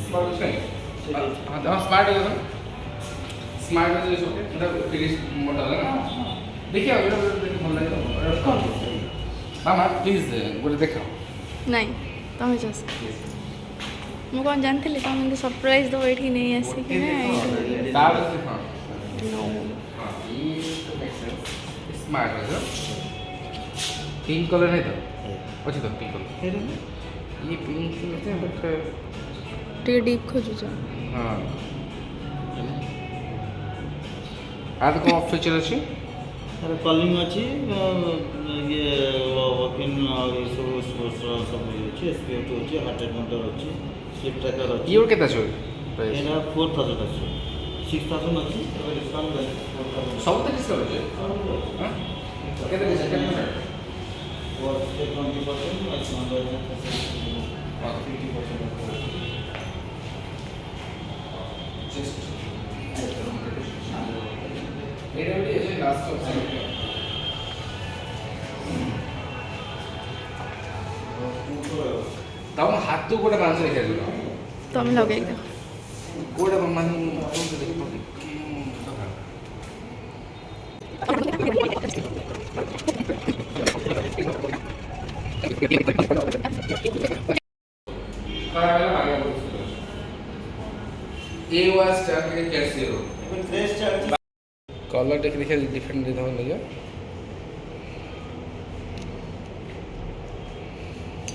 Smart है हां smart है ना स्मार्ट है जो ओके मतलब 30 मॉडल है ना देखिए अगर देखिए ଭଲ ଲାଗିବ मामा प्लीज गोटे देखाओ नहीं तमें जस ମୁଁ କ'ଣ ଜାଣିଥିଲି ତମେ ଏମିତି ସରପ୍ରାଇଜ୍ ଦେବ ଏଇଠି ନେଇ ଆସିକି ନା स्मार्ट है पिंक कलर नहीं तो अच्छी तो पिंक कलर ये पिंक होते हैं बट ଟିକେ ଡିପ୍ ଖୋଜୁଛ हाँ आर कौन फीचर अच्छी अरे कॉलिंग अच्छी ये वर्किंग सब अच्छी एसपीएफ अच्छी हार्ट रेट मॉनिटर अच्छी स्लिप ट्रैकर अच्छी ये और कितना चाहिए एना 4000 अच्छी 6000 अच्छी डिस्काउंट सब तो डिस्काउंट है हां कितना डिस्काउंट है और 20% डिस्काउंट है 50% जस्ट एटा भी है लास्ट ऑप्शन तब हाथ तो गोटे मांस देखा दियो ତମେ ଲଗେଇ ଦିଅ गोटे मान ए वाज चार्ट कैसे हो फ्रेश चार्ज कलर देखिए डिफरेंट दे दो लगे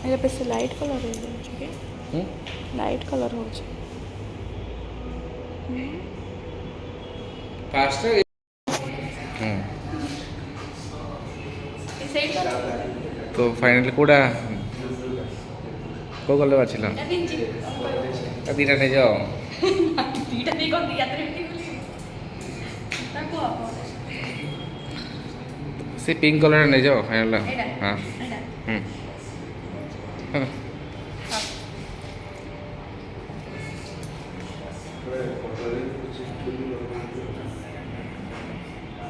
ଏଇଟା ବେଶୀ ଲାଇଟ୍ କଲର୍ ହେଇଯାଉଛି କି ଲାଇଟ୍ କଲର୍ ହେଉଛି फास्ट तो फाइनली कोड़ा को कलर बाछिला दीटा नहीं जाओ दीटा नहीं कर दिया से पिंक कलर नहीं जाओ फाइनल हाँ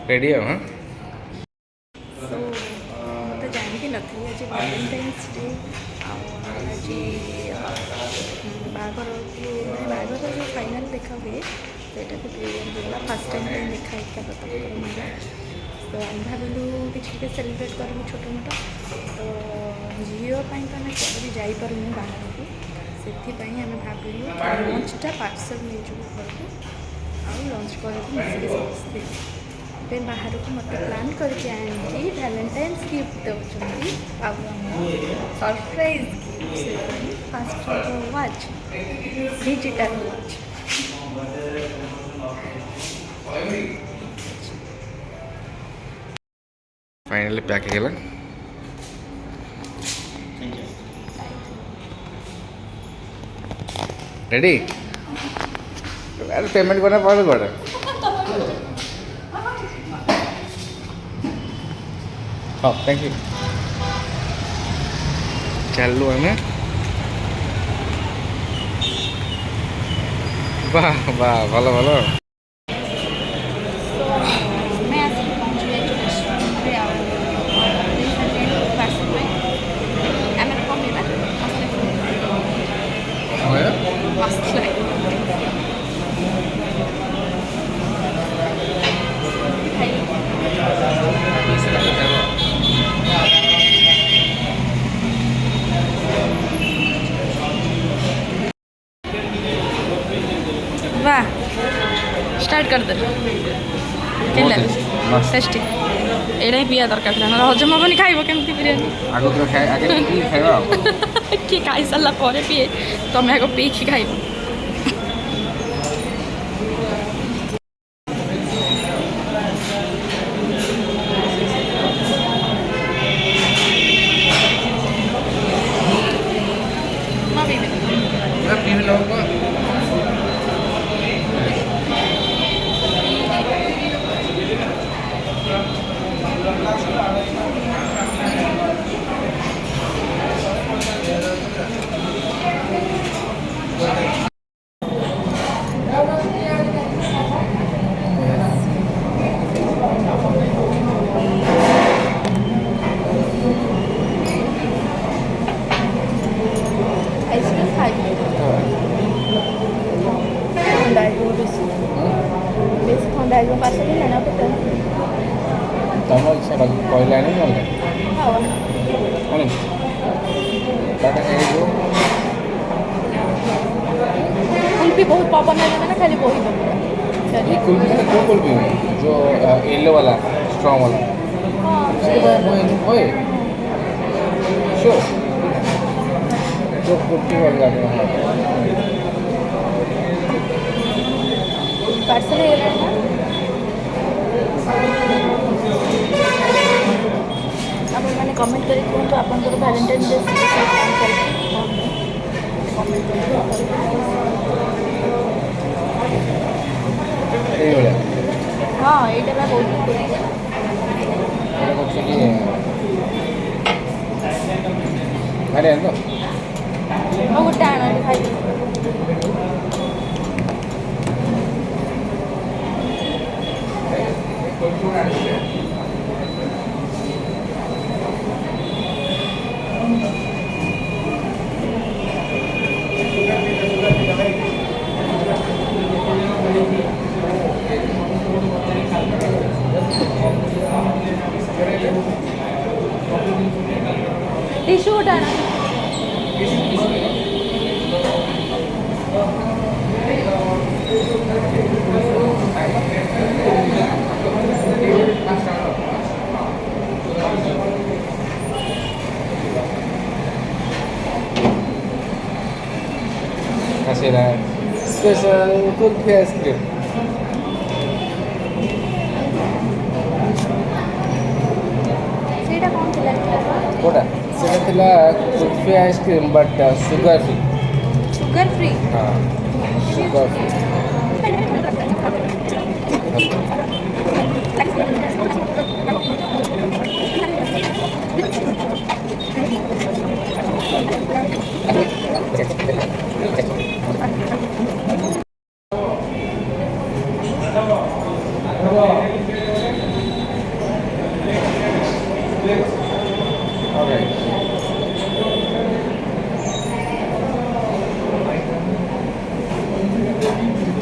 रेडी है हाँ तो मत जानकी नी आज वैलेंटाइन्स डे आज बागर बागर जो फाइनाल देखा हुए सेटा को फर्स्ट टाइम देखा एक मिला तो आम भाविलु कि सेलिब्रेट करूँ छोट मोट तो झीपाई तो आम क्या भी जापरूँ बाहर को से आम भाविलु लंचटा पार्सल नहीं घर को आउ लंच कर समस्ते बाहर को मत प्लान करके आंटी वैलेंटाइन्स गिफ्ट दौरान surprise gift fast watch digital watch finally pack है रेडी अरे पेमेंट करना पड़े गोटे हाँ थैंक यू चलू हमें वाह वाह भलो भलो वाह स्टार्ट कर दे टेस्टी एड़ा ही पिया दरकार था ना हजम हेनी खाइब केमती बिरयानी आगे तो आगे खाइबा किए खाई सारा पर पिए तुम आगे पीकी खाइब ଖାଇବ ପାର୍ସଲ ନା ପେଟ ତମ ଇଚ୍ଛା କହିଲେ ଆଣିବି ନହେଲେ ହଉ ଆଣି ତାଟା ଖାଇଯିବ। कुल्फी बहुत पवन है ना खाली वही दो पूरा ये कुल्फी में कौन कुल्फी जो येलो वाला स्ट्रॉन्ग वाला हाँ ओए शो जो कुल्फी वाला हाँ पार्सल है ना आप मैंने कमेंट करी कहतु आपंकर वैलेंटाइन डे कमेंट এইভাবে हाँ এইটা ବା ବହୁତ এটা করছে কি আরে আনো ଆଉ ଗୋଟେ ଆଣ ଏଠି ଖାଇବି टिश्यू ଗୋଟେ ଆଣ Kasih special cookie ice cream. ସେଇଟା କ'ଣ ଥିଲା कोटा सेटा थिला kulfi ice cream but sugar free sugar free हाँ sugar free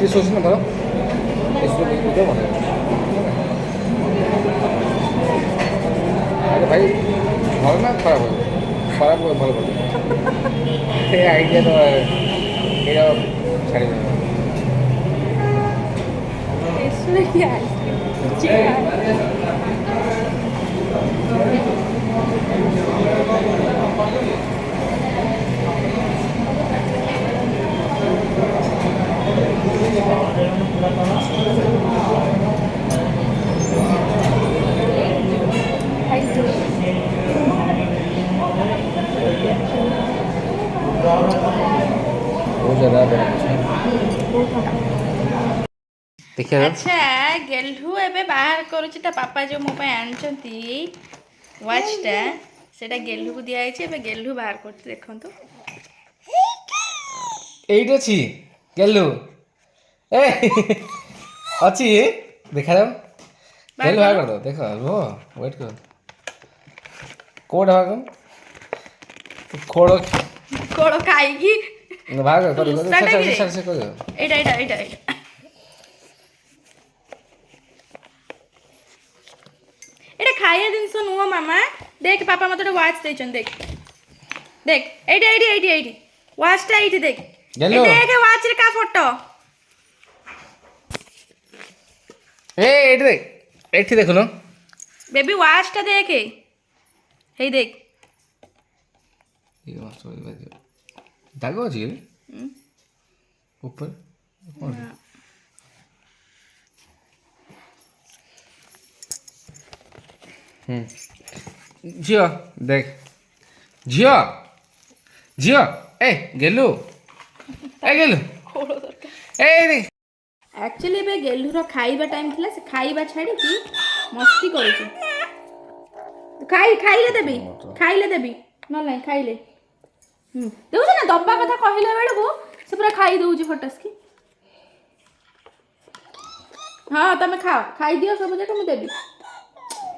Tissu sini bro. Tissu itu mana? अरे भाई भल ना खराब हो खराब हो भल कर ये आइडिया तो ये छाड़ी दे इसमें क्या है बहुत ज़्यादा देखिए अच्छा गेल्हू एबे बाहर करूची ता पापा जो मो पे आनचंती वाचटा सेटा गेल्हू को दिया आइची एबे गेल्हू बाहर करते देखंतु एइट अछि गेलु ए अछि देखा जाओ गेलु बाहर कर दो देखो वो वेट करो कोड भागो खोड़ो कोड़ो खाएगी भाग कर दो रुस्सा टा कि? सर से करो एटा एटा एटा एटा एटा खाया जिनस नुह मामा देख पापा मते वाच देछन देख देख एटा एटी एटी एटी वाच टा एटी देख गेलो देख वाच रे का फोटो ए एटी देख एठी देखुनो बेबी वाच टा देख हे देख ये वाच दागो अछि ऊपर झियो देख झियो झियो ए गेलु खोलो दरकार ए देख एक्चुअली बे गेल्हू रो खाइबा टाइम थिला से खाइबा छाड़ी की मस्ती करूची खाइले देबी न नहीं खाइले देखो ना दब्बा कथा कहला बेले को से पूरा खाई दउची फटस की हां तमे खाओ खाई दियो सब जक मु देबी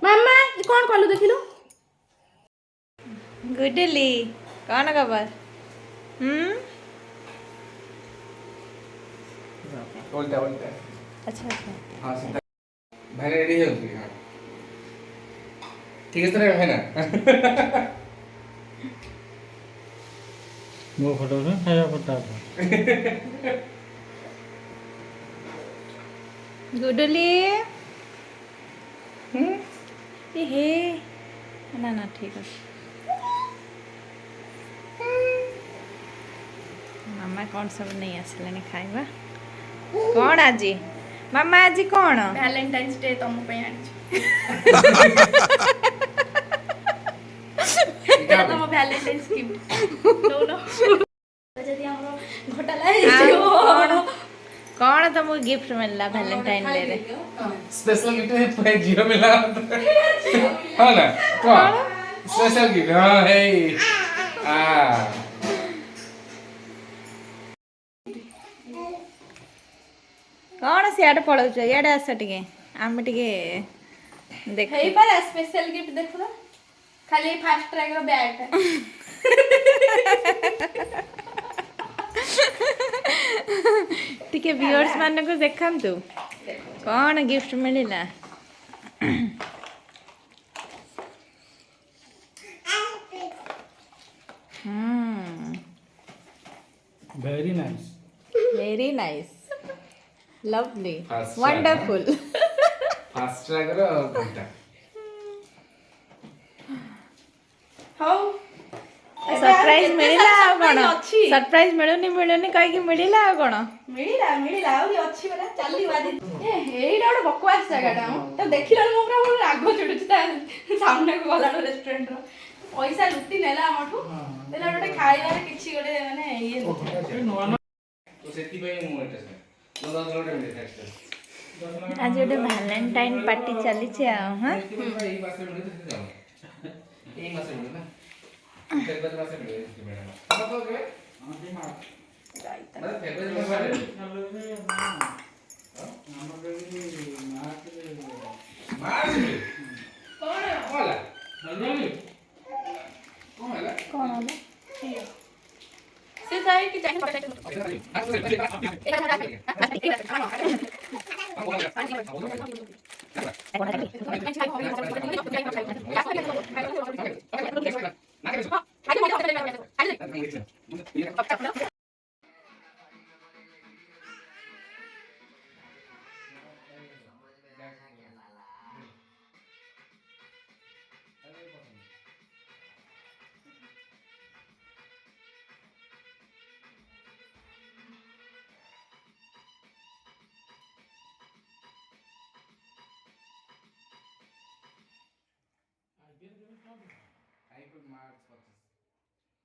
मामा ई कोन कलु देखिलु गुडली कौन खबर उल्टा अच्छा अच्छा हाँ भाई रेडी हो गई हां ठीक है तेरे भाई ना ମୋ ଫଟୋ ଉଠା ଖାଇବା ଫଟୋ ଉଠା गुडली हे ना ना ठीक है मामा कौन सब नहीं आसले खाइबा कौन आज मामा आज कौन वैलेंटाइन्स डे तुम पे आनी तुम वैलेंटाइन्स गिफ्ट नो नो जदी हमरो घोटाला है कौन तुमको गिफ्ट मिलला वैलेंटाइन डे रे स्पेशल गिफ्ट है जीरो मिला हां ना कौन स्पेशल गिफ्ट हां हे आ कौन सियाड पळौछ याडे आस टिके आम टिके देख हेई पर स्पेशल गिफ्ट देखो ना खाली फास्ट ट्रैक रो बैग टिके व्यूअर्स मान को देखंतु कौन गिफ्ट मिलिला very nice very nice lovely Fast track, wonderful Fastrack रो घंटा हाउ सरप्राइज मिलिला आ कोन सरप्राइज मिलुनी कहि कि मिलिला आ कोन मिलिला आउरी अच्छी बला चाली बादी ए हेईडा ଗୋଟେ बकवास जगहटा तो देखिला मो पूरा मोर राग चिडुची ता सामने को गला रेस्टोरेंट रो पैसा लुटी नेला हमठू देला ଗୋଟେ खाइबार किछि ଗୋଟେ माने ये तो सेति भाई मो एटा से नो लोटे मिले नेक्स्ट आज गोटे वैलेंटाइन पार्टी चली हाँ भाई मासे मिले तो जाओ এই মাসে মিলে না ফেব্রুয়ারি মাসে মিলে ম্যাডাম আমরা তো কে মানে ফেব্রুয়ারি মাসে মার্চ কোন होला कौन होला कौन होला से जाई कि जाई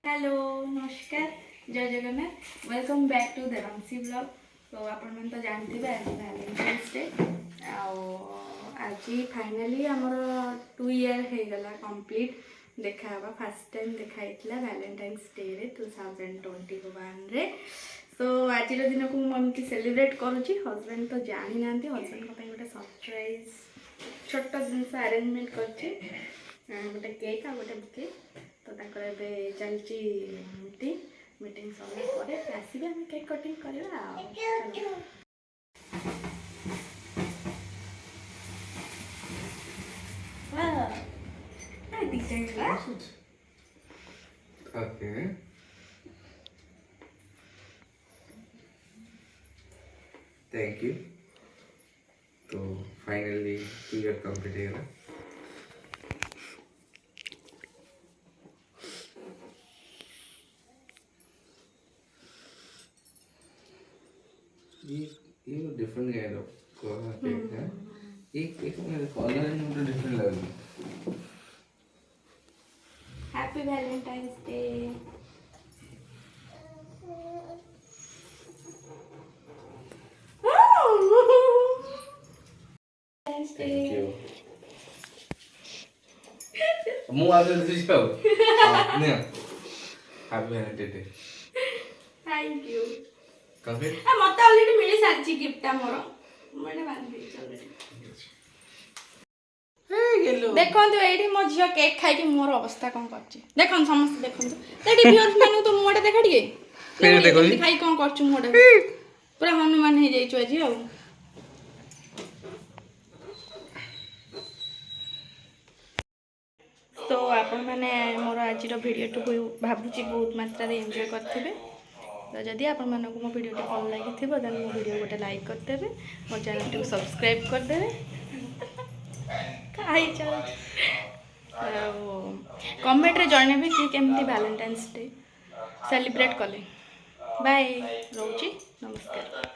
हेलो नमस्कार जय Jagannath welcome back to Devanshi blog तो आपण मन तो जानते आज वैलेंटाइन्स डे आज फाइनली आमर 2 ईयर हो गला कंप्लीट देखा फर्स्ट टाइम देखा वैलेंटाइन्स डे रे 2021 रे सो आज दिन को मुझे सेलिब्रेट करुँची हजबैंड तो जानी ना हजबैंड गोटे सरप्राइज छोट जिनस अरेंजमेंट कर गोटे केक आ गोटे बुके तो चलती मीटिंग सब आसवे आम केक कटिंग करवा ओके थैंक यू तो फाइनली 2 ईयर कंप्लीट हो ये डिफरेंट काइंड ऑफ केक है एक मेरे कलर में डिफरेंट लग रहा है happy Valentine's day thank you मु आज दिस पे ने happy Valentine day thank you complete मत ऑलरेडी मिली सारी गिफ्ट मोर मैंने बांध दी ऑलरेडी देखो ये मो झील केक खाई मोर अवस्था कौन कर देखो समस्त देखो व्यूअर्स मानू तो मुहटा देखा टे खाई कौन कर मुहटा पूरा हनुमान हो जाइछु आज ଆପଣମାନେ ମୋର ଆଜିର ଭିଡ଼ିଓଟିକୁ ଭାବୁଛି ବହୁତ ମାତ୍ରାରେ ଏନ୍ଜୟ କରିଥିବେ। ତ ଯଦି ଆପଣମାନଙ୍କୁ ମୋ ଭିଡ଼ିଓଟି ଭଲ ଲାଗିଥିବ ଦେନ୍ ମୋ ଭିଡ଼ିଓ ଗୋଟେ ଲାଇକ୍ କରିଦେବେ, ମୋ ଚ୍ୟାନେଲଟିକୁ ସବସ୍କ୍ରାଇବ୍ କରିଦେବେ। ଖାଇ ଚାଲୁଛି ଆଉ କମେଣ୍ଟରେ ଜଣେଇବେ କି କେମିତି ଭ୍ୟାଲେଣ୍ଟାଇନ୍ସ ଡେ ସେଲିବ୍ରେଟ୍ କଲେ। ବାଏ, ରହୁଛି, ନମସ୍କାର।